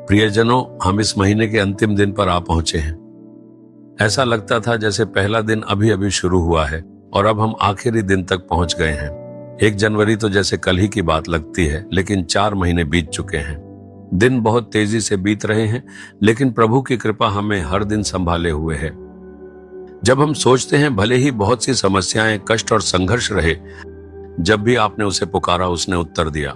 प्रियजनों, हम इस महीने के अंतिम दिन पर आ पहुंचे हैं। ऐसा लगता था जैसे पहला दिन अभी अभी शुरू हुआ है और अब हम आखिरी दिन तक पहुंच गए हैं। 1 जनवरी तो जैसे कल ही की बात लगती है, लेकिन 4 महीने बीत चुके हैं। दिन बहुत तेजी से बीत रहे हैं, लेकिन प्रभु की कृपा हमें हर दिन संभाले हुए है। जब हम सोचते हैं भले ही बहुत सी समस्याएं, कष्ट और संघर्ष रहे, जब भी आपने उसे पुकारा उसने उत्तर दिया।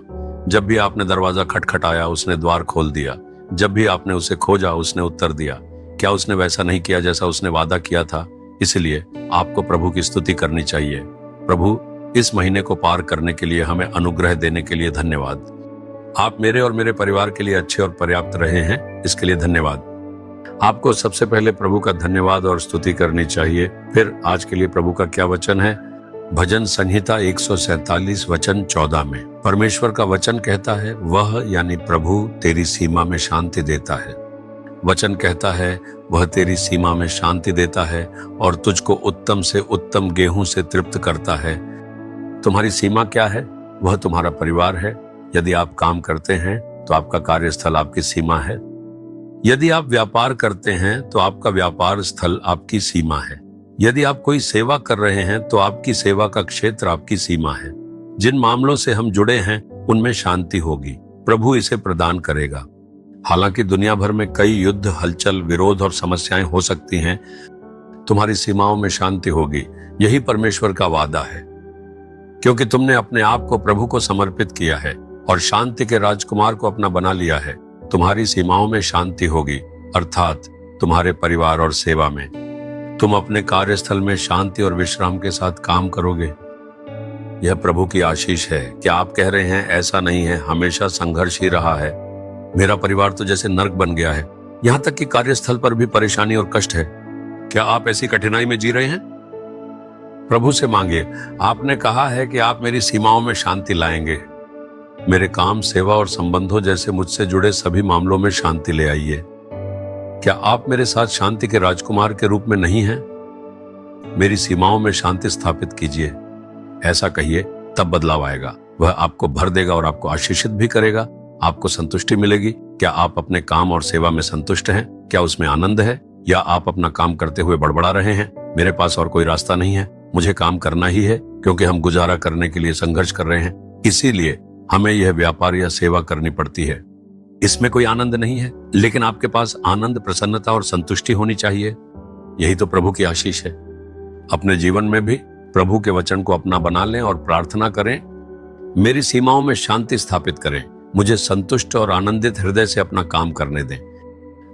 जब भी आपने दरवाजा खटखटाया उसने द्वार खोल दिया। जब भी आपने उसे खोजा उसने उत्तर दिया। क्या उसने वैसा नहीं किया जैसा उसने वादा किया था? इसलिए आपको प्रभु की स्तुति करनी चाहिए। प्रभु, इस महीने को पार करने के लिए हमें अनुग्रह देने के लिए धन्यवाद। आप मेरे और मेरे परिवार के लिए अच्छे और पर्याप्त रहे हैं, इसके लिए धन्यवाद। आपको सबसे पहले प्रभु का धन्यवाद और स्तुति करनी चाहिए। फिर आज के लिए प्रभु का क्या वचन है? भजन संहिता 147 वचन 14 में परमेश्वर का वचन कहता है, वह यानी प्रभु तेरी सीमा में शांति देता है। वचन कहता है वह तेरी सीमा में शांति देता है और तुझको उत्तम से उत्तम गेहूं से तृप्त करता है। तुम्हारी सीमा क्या है? वह तुम्हारा परिवार है। यदि आप काम करते हैं तो आपका कार्यस्थल आपकी सीमा है। यदि आप व्यापार करते हैं तो आपका व्यापार स्थल आपकी सीमा है। यदि आप कोई सेवा कर रहे हैं तो आपकी सेवा का क्षेत्र आपकी सीमा है। जिन मामलों से हम जुड़े हैं उनमें शांति होगी। प्रभु इसे प्रदान करेगा। हालांकि दुनिया भर में कई युद्ध, हलचल, विरोध और समस्याएं हो सकती हैं, तुम्हारी सीमाओं में शांति होगी। यही परमेश्वर का वादा है। क्योंकि तुमने अपने आप को प्रभु को समर्पित किया है और शांति के राजकुमार को अपना बना लिया है, तुम्हारी सीमाओं में शांति होगी, अर्थात तुम्हारे परिवार और सेवा में। तुम अपने कार्यस्थल में शांति और विश्राम के साथ काम करोगे। यह प्रभु की आशीष है। क्या आप कह रहे हैं ऐसा नहीं है, हमेशा संघर्ष ही रहा है, मेरा परिवार तो जैसे नर्क बन गया है, यहां तक कि कार्यस्थल पर भी परेशानी और कष्ट है? क्या आप ऐसी कठिनाई में जी रहे हैं? प्रभु से मांगिए। आपने कहा है कि आप मेरी सीमाओं में शांति लाएंगे। मेरे काम, सेवा और संबंधों जैसे मुझसे जुड़े सभी मामलों में शांति ले आइए। क्या आप मेरे साथ शांति के राजकुमार के रूप में नहीं हैं? मेरी सीमाओं में शांति स्थापित कीजिए। ऐसा कहिए, तब बदलाव आएगा। वह आपको भर देगा और आपको आशीषित भी करेगा। आपको संतुष्टि मिलेगी। क्या आप अपने काम और सेवा में संतुष्ट हैं? क्या उसमें आनंद है? या आप अपना काम करते हुए बड़बड़ा रहे हैं, मेरे पास और कोई रास्ता नहीं है, मुझे काम करना ही है, क्योंकि हम गुजारा करने के लिए संघर्ष कर रहे हैं, इसीलिए हमें यह व्यापार या सेवा करनी पड़ती है। इसमें कोई आनंद नहीं है, लेकिन आपके पास आनंद, प्रसन्नता और संतुष्टि होनी चाहिए। यही तो प्रभु की आशीष है। अपने जीवन में भी प्रभु के वचन को अपना बना लें और प्रार्थना करें, मेरी सीमाओं में शांति स्थापित करें, मुझे संतुष्ट और आनंदित हृदय से अपना काम करने दें।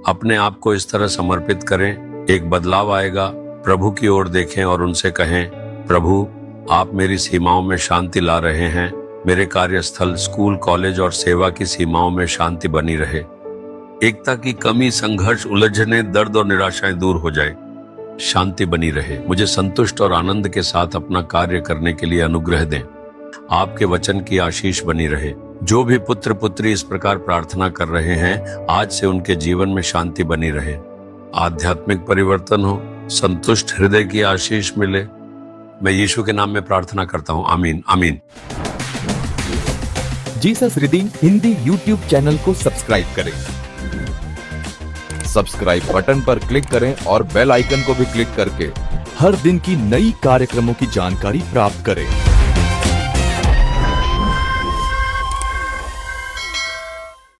अपने आप को इस तरह समर्पित करें, एक बदलाव आएगा। प्रभु की ओर देखें और उनसे कहें, प्रभु आप मेरी सीमाओं में शांति ला रहे हैं। मेरे कार्यस्थल, स्कूल, कॉलेज और सेवा की सीमाओं में शांति बनी रहे। एकता की कमी, संघर्ष, उलझने, दर्द और निराशाएं दूर हो जाए। शांति बनी रहे। मुझे संतुष्ट और आनंद के साथ अपना कार्य करने के लिए अनुग्रह दें। आपके वचन की आशीष बनी रहे। जो भी पुत्र पुत्री इस प्रकार प्रार्थना कर रहे हैं, आज से उनके जीवन में शांति बनी रहे, आध्यात्मिक परिवर्तन हो, संतुष्ट हृदय की आशीष मिले। मैं यीशु के नाम में प्रार्थना करता हूँ। आमीन, आमीन। Jesus redeem Hindi YouTube channel को सब्सक्राइब करें। सब्सक्राइब बटन पर क्लिक करें और बेल आइकन को भी क्लिक करके हर दिन की नई कार्यक्रमों की जानकारी प्राप्त करें।